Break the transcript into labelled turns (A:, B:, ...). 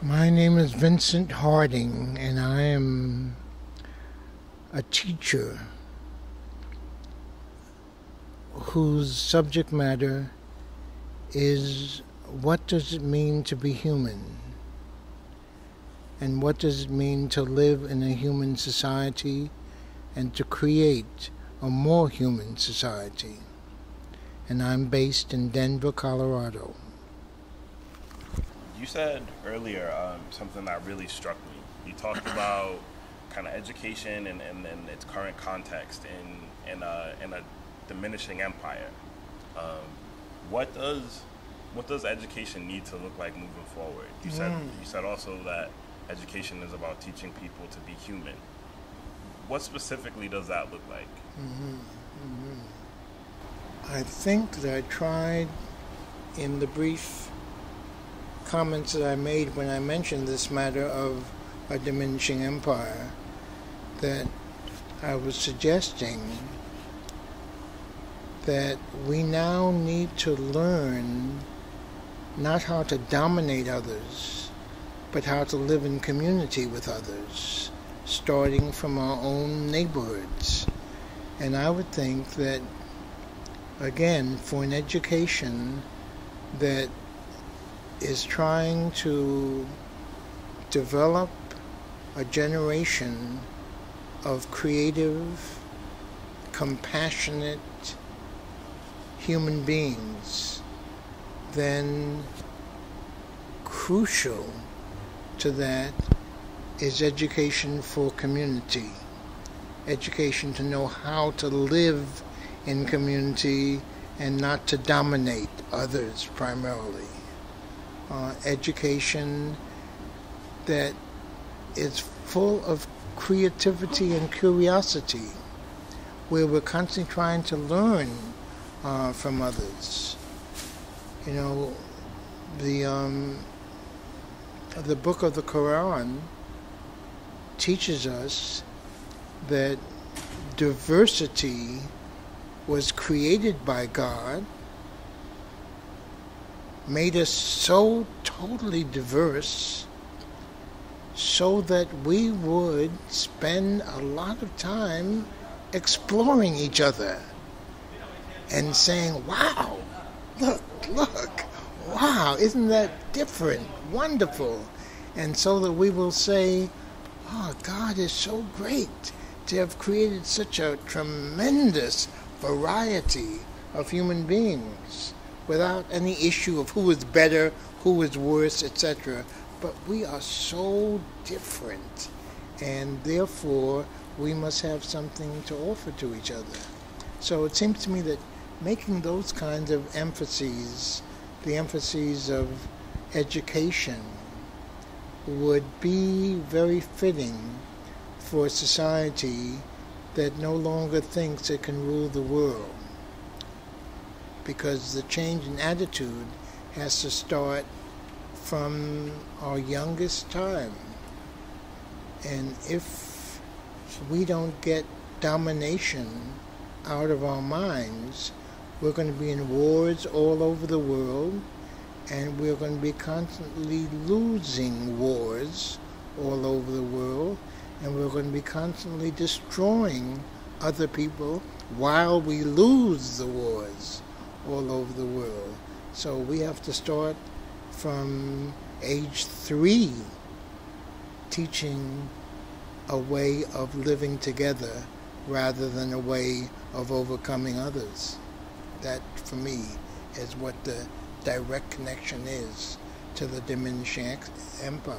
A: My name is Vincent Harding, and I am a teacher whose subject matter is what does it mean to be human? And what does it mean to live in a human society and to create a more human society? And I'm based in Denver, Colorado.
B: You said earlier something that really struck me. You talked about kind of education and its current context in a diminishing empire. What does education need to look like moving forward? You said also that education is about teaching people to be human. What specifically does that look like?
A: I think that I tried in the brief comments that I made when I mentioned this matter of a diminishing empire, that I was suggesting that we now need to learn not how to dominate others, but how to live in community with others, starting from our own neighborhoods. And I would think that, again, for an education that is trying to develop a generation of creative, compassionate human beings, then crucial to that is education for community. Education to know how to live in community and not to dominate others primarily. Education that is full of creativity and curiosity, where we're constantly trying to learn from others. You know, the book of the Quran teaches us that diversity was created by God, made us so totally diverse so that we would spend a lot of time exploring each other and saying, wow, look, wow, isn't that different, wonderful? And so that we will say, oh, God is so great to have created such a tremendous variety of human beings, without any issue of who is better, who is worse, etc. But we are so different, and therefore we must have something to offer to each other. So it seems to me that making those kinds of emphases, the emphases of education, would be very fitting for a society that no longer thinks it can rule the world. Because the change in attitude has to start from our youngest time. And if we don't get domination out of our minds, we're going to be in wars all over the world, and we're going to be constantly losing wars all over the world, and we're going to be constantly destroying other people while we lose the wars all over the world. So we have to start from age 3 teaching a way of living together rather than a way of overcoming others. That, for me, is what the direct connection is to the diminishing empire.